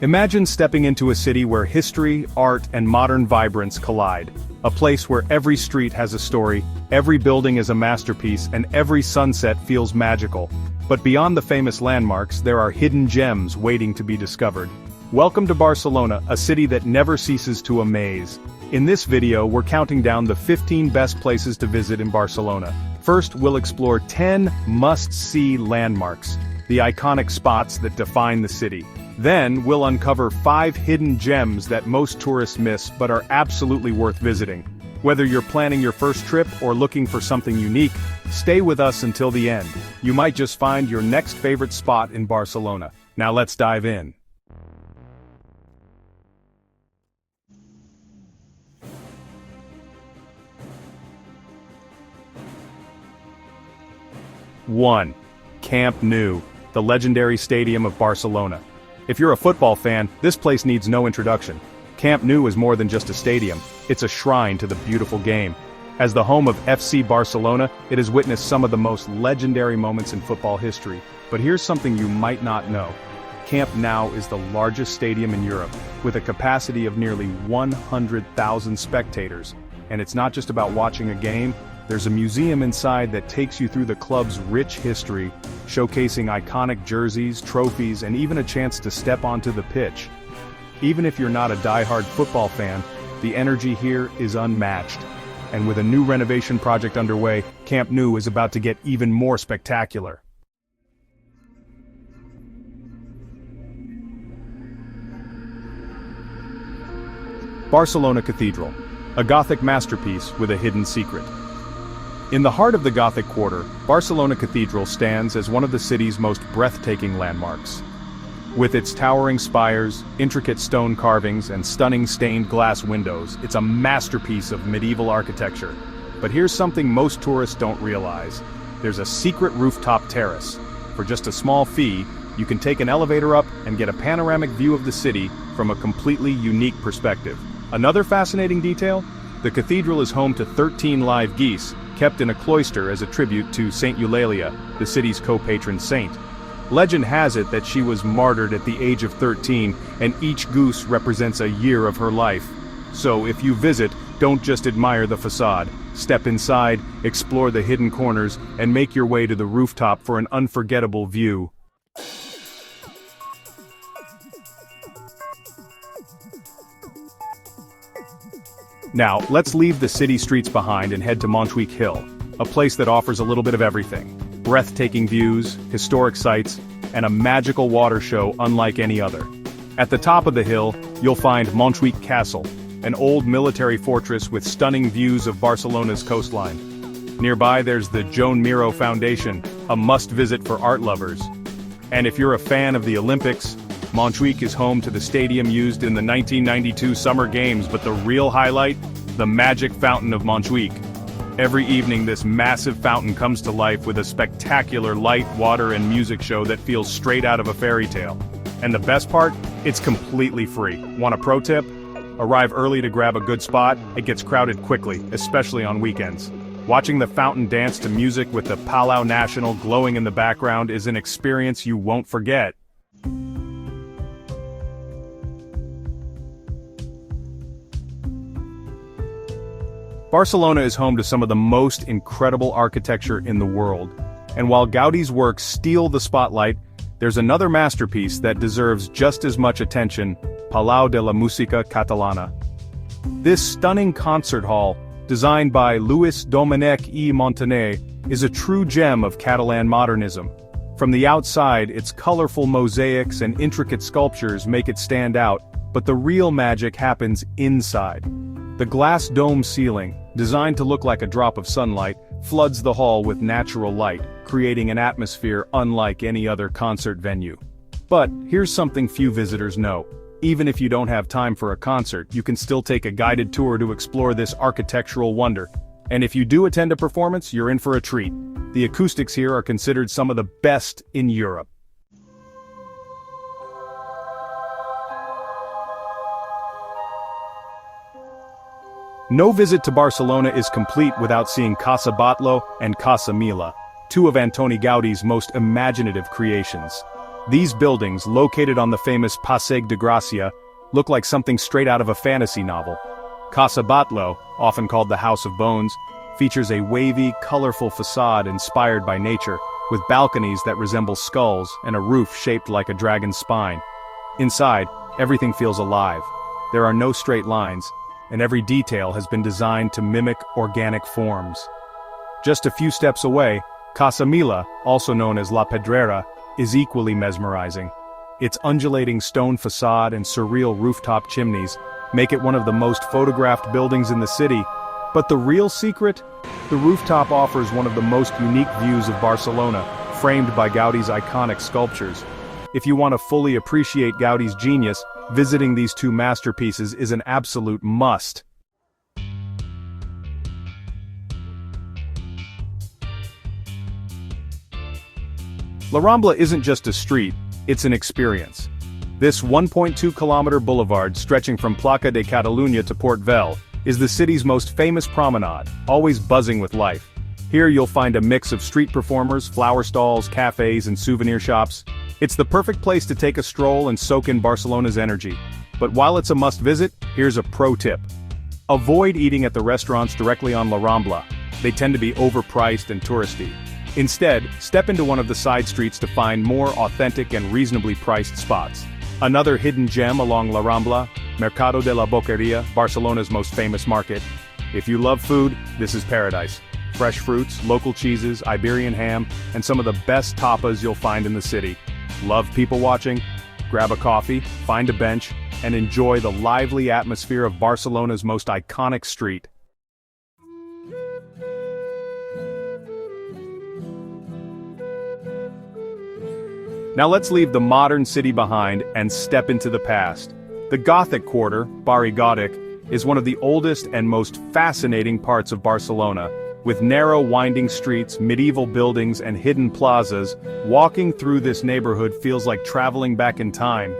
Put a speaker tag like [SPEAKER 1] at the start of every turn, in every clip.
[SPEAKER 1] Imagine stepping into a city where history, art, and modern vibrance collide. A place where every street has a story, every building is a masterpiece, and every sunset feels magical. But beyond the famous landmarks, there are hidden gems waiting to be discovered. Welcome to Barcelona, a city that never ceases to amaze. In this video, we're counting down the 15 best places to visit in Barcelona. First, we'll explore 10 must-see landmarks, the iconic spots that define the city. Then, we'll uncover 5 hidden gems that most tourists miss but are absolutely worth visiting. Whether you're planning your first trip or looking for something unique, stay with us until the end. You might just find your next favorite spot in Barcelona. Now let's dive in. One, Camp Nou, the legendary stadium of Barcelona. If you're a football fan, this place needs no introduction. Camp Nou is more than just a stadium, it's a shrine to the beautiful game. As the home of FC Barcelona, it has witnessed some of the most legendary moments in football history. But here's something you might not know. Camp Nou is the largest stadium in Europe, with a capacity of nearly 100,000 spectators. And it's not just about watching a game. There's a museum inside that takes you through the club's rich history, showcasing iconic jerseys, trophies, and even a chance to step onto the pitch. Even if you're not a die-hard football fan, the energy here is unmatched. And with a new renovation project underway, Camp Nou is about to get even more spectacular. Barcelona Cathedral, a Gothic masterpiece with a hidden secret. In the heart of the Gothic quarter, Barcelona Cathedral stands as one of the city's most breathtaking landmarks. With its towering spires, intricate stone carvings, and stunning stained glass windows, it's a masterpiece of medieval architecture. But here's something most tourists don't realize. There's a secret rooftop terrace. For just a small fee, you can take an elevator up and get a panoramic view of the city from a completely unique perspective. Another fascinating detail? The cathedral is home to 13 live geese, kept in a cloister as a tribute to Saint Eulalia, the city's co-patron saint. Legend has it that she was martyred at the age of 13, and each goose represents a year of her life. So if you visit, don't just admire the facade. Step inside, explore the hidden corners, and make your way to the rooftop for an unforgettable view. Now, let's leave the city streets behind and head to Montjuïc Hill, a place that offers a little bit of everything. Breathtaking views, historic sights, and a magical water show unlike any other. At the top of the hill, you'll find Montjuïc Castle, an old military fortress with stunning views of Barcelona's coastline. Nearby there's the Joan Miró Foundation, a must-visit for art lovers. And if you're a fan of the Olympics, Montjuïc is home to the stadium used in the 1992 Summer Games, but the real highlight? The magic fountain of Montjuïc. Every evening this massive fountain comes to life with a spectacular light, water, and music show that feels straight out of a fairy tale. And the best part? It's completely free. Want a pro tip? Arrive early to grab a good spot. It gets crowded quickly, especially on weekends. Watching the fountain dance to music with the Palau National glowing in the background is an experience you won't forget. Barcelona is home to some of the most incredible architecture in the world. And while Gaudí's works steal the spotlight, there's another masterpiece that deserves just as much attention, Palau de la Música Catalana. This stunning concert hall, designed by Lluís Domènech i Montaner, is a true gem of Catalan modernism. From the outside, its colorful mosaics and intricate sculptures make it stand out, but the real magic happens inside. The glass dome ceiling, designed to look like a drop of sunlight, floods the hall with natural light, creating an atmosphere unlike any other concert venue. But here's something few visitors know. Even if you don't have time for a concert, you can still take a guided tour to explore this architectural wonder. And if you do attend a performance, you're in for a treat. The acoustics here are considered some of the best in Europe. No visit to Barcelona is complete without seeing Casa Batlló and Casa Milà, two of Antoni Gaudí's most imaginative creations. These buildings, located on the famous Passeig de Gràcia, look like something straight out of a fantasy novel. Casa Batlló, often called the House of Bones, features a wavy, colorful facade inspired by nature, with balconies that resemble skulls and a roof shaped like a dragon's spine. Inside, everything feels alive. There are no straight lines, and every detail has been designed to mimic organic forms. Just a few steps away, Casa Milà, also known as La Pedrera, is equally mesmerizing. Its undulating stone facade and surreal rooftop chimneys make it one of the most photographed buildings in the city. But the real secret? The rooftop offers one of the most unique views of Barcelona, framed by Gaudí's iconic sculptures. If you want to fully appreciate Gaudí's genius, visiting these two masterpieces is an absolute must. La Rambla isn't just a street, it's an experience. This 1.2-kilometer boulevard stretching from Plaça de Catalunya to Port Vell is the city's most famous promenade, always buzzing with life. Here you'll find a mix of street performers, flower stalls, cafes, and souvenir shops. It's the perfect place to take a stroll and soak in Barcelona's energy. But while it's a must-visit, here's a pro tip. Avoid eating at the restaurants directly on La Rambla. They tend to be overpriced and touristy. Instead, step into one of the side streets to find more authentic and reasonably priced spots. Another hidden gem along La Rambla, Mercado de la Boqueria, Barcelona's most famous market. If you love food, this is paradise. Fresh fruits, local cheeses, Iberian ham, and some of the best tapas you'll find in the city. Love people watching? Grab a coffee, find a bench, and enjoy the lively atmosphere of Barcelona's most iconic street. Now let's leave the modern city behind and step into the past. The Gothic quarter, Barri Gòtic, is one of the oldest and most fascinating parts of Barcelona. With narrow winding streets, medieval buildings, and hidden plazas, walking through this neighborhood feels like traveling back in time.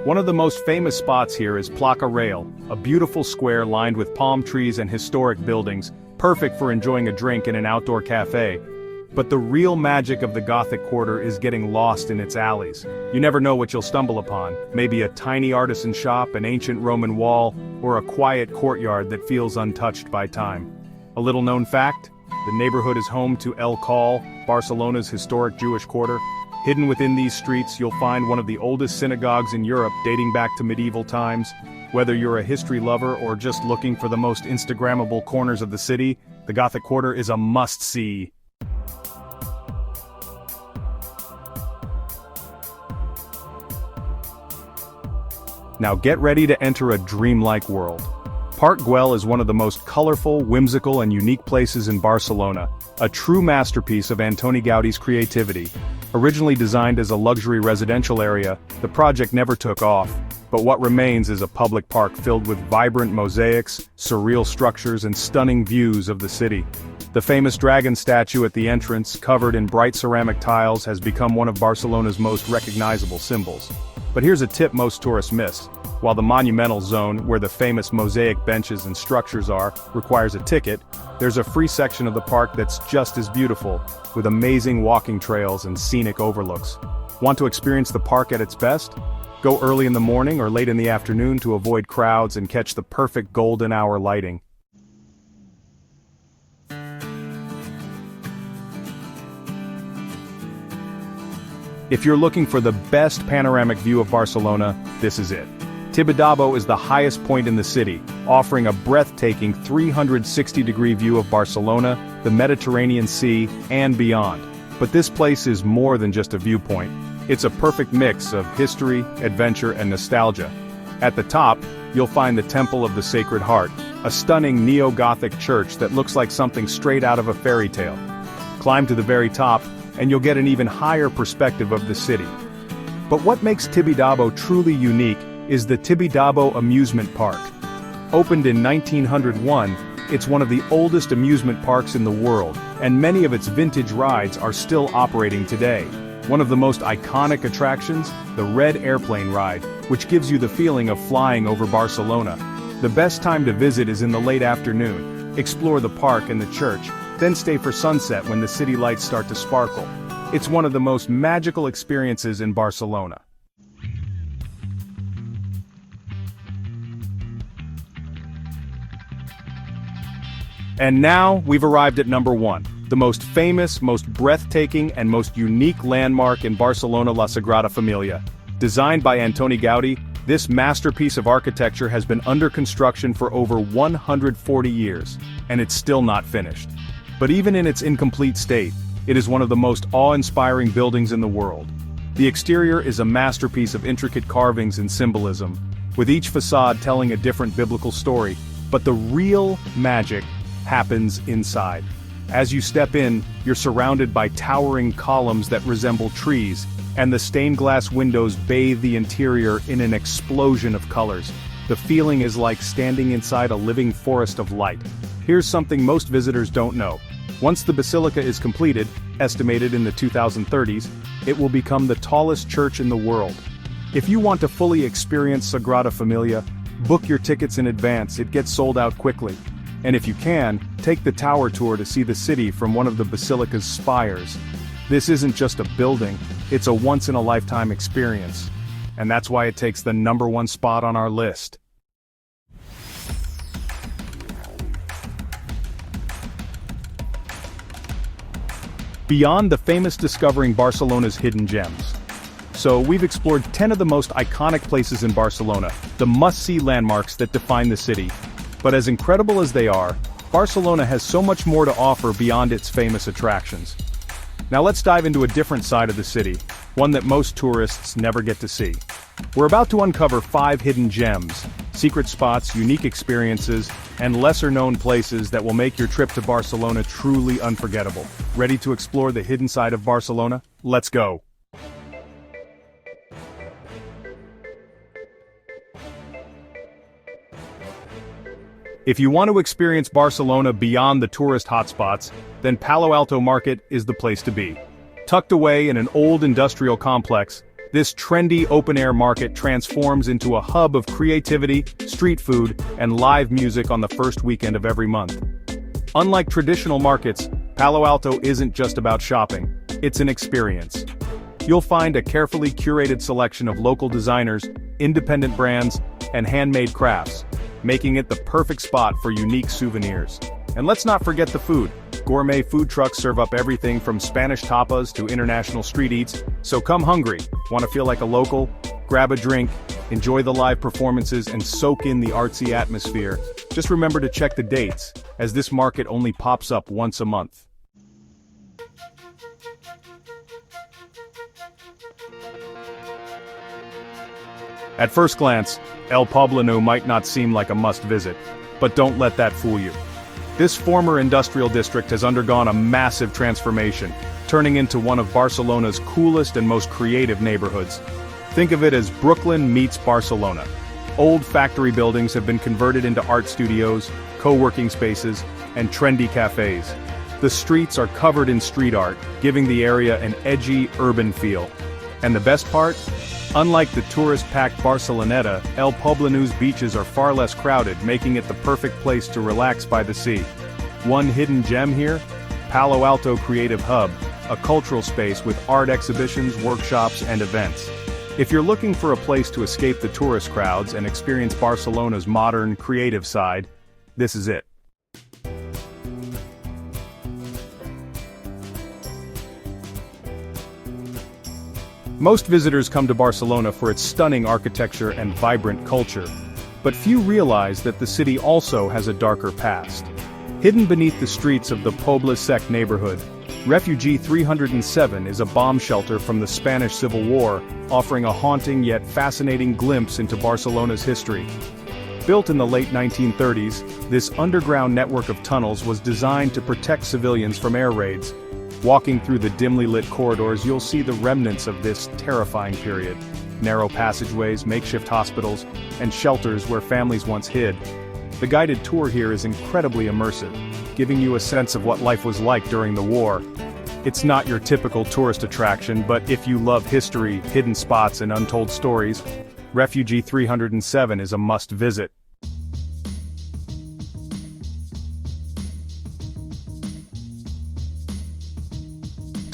[SPEAKER 1] One of the most famous spots here is Plaça Real, a beautiful square lined with palm trees and historic buildings, perfect for enjoying a drink in an outdoor cafe. But the real magic of the Gothic quarter is getting lost in its alleys. You never know what you'll stumble upon, maybe a tiny artisan shop, an ancient Roman wall, or a quiet courtyard that feels untouched by time. A little known fact? The neighborhood is home to El Call, Barcelona's historic Jewish quarter. Hidden within these streets, you'll find one of the oldest synagogues in Europe dating back to medieval times. Whether you're a history lover or just looking for the most Instagrammable corners of the city, the Gothic quarter is a must-see. Now get ready to enter a dreamlike world. Park Güell is one of the most colorful, whimsical, and unique places in Barcelona, a true masterpiece of Antoni Gaudí's creativity. Originally designed as a luxury residential area, the project never took off, but what remains is a public park filled with vibrant mosaics, surreal structures, and stunning views of the city. The famous dragon statue at the entrance, covered in bright ceramic tiles, has become one of Barcelona's most recognizable symbols. But here's a tip most tourists miss. While the monumental zone, where the famous mosaic benches and structures are, requires a ticket, there's a free section of the park that's just as beautiful, with amazing walking trails and scenic overlooks. Want to experience the park at its best? Go early in the morning or late in the afternoon to avoid crowds and catch the perfect golden hour lighting. If you're looking for the best panoramic view of Barcelona, this is it. Tibidabo is the highest point in the city, offering a breathtaking 360-degree view of Barcelona, the Mediterranean Sea, and beyond. But this place is more than just a viewpoint. It's a perfect mix of history, adventure, and nostalgia. At the top, you'll find the Temple of the Sacred Heart, a stunning neo-Gothic church that looks like something straight out of a fairy tale. Climb to the very top, and you'll get an even higher perspective of the city. But what makes Tibidabo truly unique is the Tibidabo Amusement Park. Opened in 1901, it's one of the oldest amusement parks in the world, and many of its vintage rides are still operating today. One of the most iconic attractions, the Red Airplane Ride, which gives you the feeling of flying over Barcelona. The best time to visit is in the late afternoon. Explore the park and the church, then stay for sunset when the city lights start to sparkle. It's one of the most magical experiences in Barcelona. And now, we've arrived at number 1, the most famous, most breathtaking, and most unique landmark in Barcelona, La Sagrada Familia. Designed by Antoni Gaudí, this masterpiece of architecture has been under construction for over 140 years, and it's still not finished. But even in its incomplete state, it is one of the most awe-inspiring buildings in the world. The exterior is a masterpiece of intricate carvings and symbolism, with each facade telling a different biblical story, but the real magic happens inside. As you step in, you're surrounded by towering columns that resemble trees, and the stained glass windows bathe the interior in an explosion of colors. The feeling is like standing inside a living forest of light. Here's something most visitors don't know. Once the basilica is completed, estimated in the 2030s, it will become the tallest church in the world. If you want to fully experience Sagrada Familia, book your tickets in advance, it gets sold out quickly. And if you can, take the tower tour to see the city from one of the basilica's spires. This isn't just a building, it's a once-in-a-lifetime experience. And that's why it takes the number 1 spot on our list. Beyond the famous discovering Barcelona's hidden gems. So we've explored 10 of the most iconic places in Barcelona, the must-see landmarks that define the city. But as incredible as they are, Barcelona has so much more to offer beyond its famous attractions. Now let's dive into a different side of the city, one that most tourists never get to see. We're about to uncover 5 hidden gems, secret spots, unique experiences, and lesser-known places that will make your trip to Barcelona truly unforgettable. Ready to explore the hidden side of Barcelona? Let's go! If you want to experience Barcelona beyond the tourist hotspots, then Palo Alto Market is the place to be. Tucked away in an old industrial complex, this trendy open-air market transforms into a hub of creativity, street food, and live music on the first weekend of every month. Unlike traditional markets, Palo Alto isn't just about shopping, it's an experience. You'll find a carefully curated selection of local designers, independent brands, and handmade crafts, making it the perfect spot for unique souvenirs. And let's not forget the food. Gourmet food trucks serve up everything from Spanish tapas to international street eats, so come hungry. Want to feel like a local? Grab a drink, enjoy the live performances, and soak in the artsy atmosphere. Just remember to check the dates, as this market only pops up once a month. At first glance, El Poblenou might not seem like a must-visit, but don't let that fool you. This former industrial district has undergone a massive transformation, turning into one of Barcelona's coolest and most creative neighborhoods. Think of it as Brooklyn meets Barcelona. Old factory buildings have been converted into art studios, co-working spaces, and trendy cafes. The streets are covered in street art, giving the area an edgy, urban feel. And the best part? Unlike the tourist-packed Barceloneta, El Poblenou's beaches are far less crowded, making it the perfect place to relax by the sea. One hidden gem here? Palo Alto Creative Hub, a cultural space with art exhibitions, workshops, and events. If you're looking for a place to escape the tourist crowds and experience Barcelona's modern, creative side, this is it. Most visitors come to Barcelona for its stunning architecture and vibrant culture, but few realize that the city also has a darker past. Hidden beneath the streets of the Poblenou neighborhood, Refugi 307 is a bomb shelter from the Spanish Civil War, offering a haunting yet fascinating glimpse into Barcelona's history. Built in the late 1930s, this underground network of tunnels was designed to protect civilians from air raids. Walking through the dimly lit corridors, you'll see the remnants of this terrifying period. Narrow passageways, makeshift hospitals, and shelters where families once hid. The guided tour here is incredibly immersive, giving you a sense of what life was like during the war. It's not your typical tourist attraction, but if you love history, hidden spots, and untold stories, Refugi 307 is a must-visit.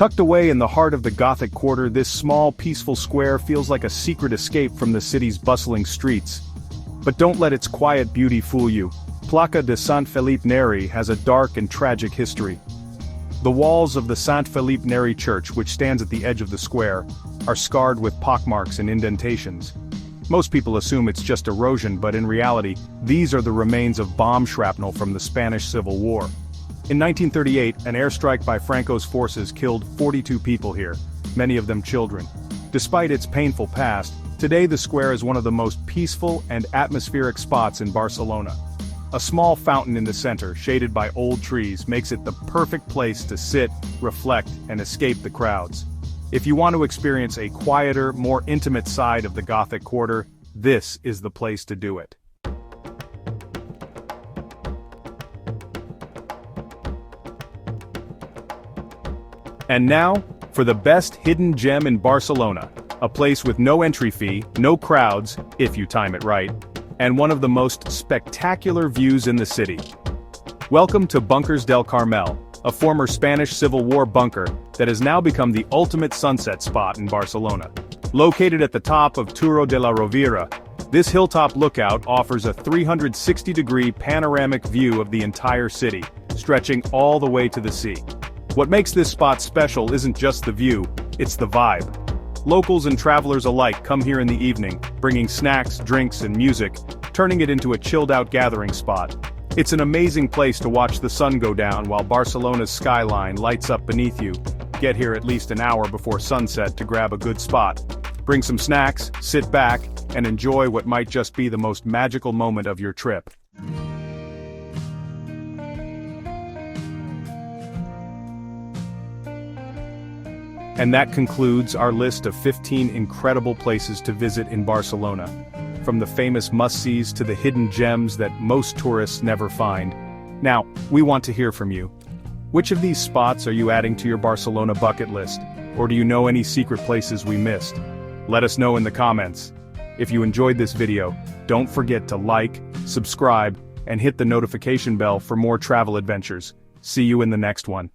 [SPEAKER 1] Tucked away in the heart of the Gothic quarter, this small, peaceful square feels like a secret escape from the city's bustling streets. But don't let its quiet beauty fool you. Plaça de Sant Felip Neri has a dark and tragic history. The walls of the Sant Felip Neri church, which stands at the edge of the square, are scarred with pockmarks and indentations. Most people assume it's just erosion, but in reality, these are the remains of bomb shrapnel from the Spanish Civil War. In 1938, an airstrike by Franco's forces killed 42 people here, many of them children. Despite its painful past, today the square is one of the most peaceful and atmospheric spots in Barcelona. A small fountain in the center, shaded by old trees, makes it the perfect place to sit, reflect, and escape the crowds. If you want to experience a quieter, more intimate side of the Gothic quarter, this is the place to do it. And now, for the best hidden gem in Barcelona, a place with no entry fee, no crowds, if you time it right, and one of the most spectacular views in the city. Welcome to Bunkers del Carmel, a former Spanish Civil War bunker that has now become the ultimate sunset spot in Barcelona. Located at the top of Turó de la Rovira, this hilltop lookout offers a 360-degree panoramic view of the entire city, stretching all the way to the sea. What makes this spot special isn't just the view, it's the vibe. Locals and travelers alike come here in the evening, bringing snacks, drinks, and music, turning it into a chilled-out gathering spot. It's an amazing place to watch the sun go down while Barcelona's skyline lights up beneath you. Get here at least an hour before sunset to grab a good spot. Bring some snacks, sit back, and enjoy what might just be the most magical moment of your trip. And that concludes our list of 15 incredible places to visit in Barcelona. From the famous must-sees to the hidden gems that most tourists never find. Now, we want to hear from you. Which of these spots are you adding to your Barcelona bucket list? Or do you know any secret places we missed? Let us know in the comments. If you enjoyed this video, don't forget to like, subscribe, and hit the notification bell for more travel adventures. See you in the next one.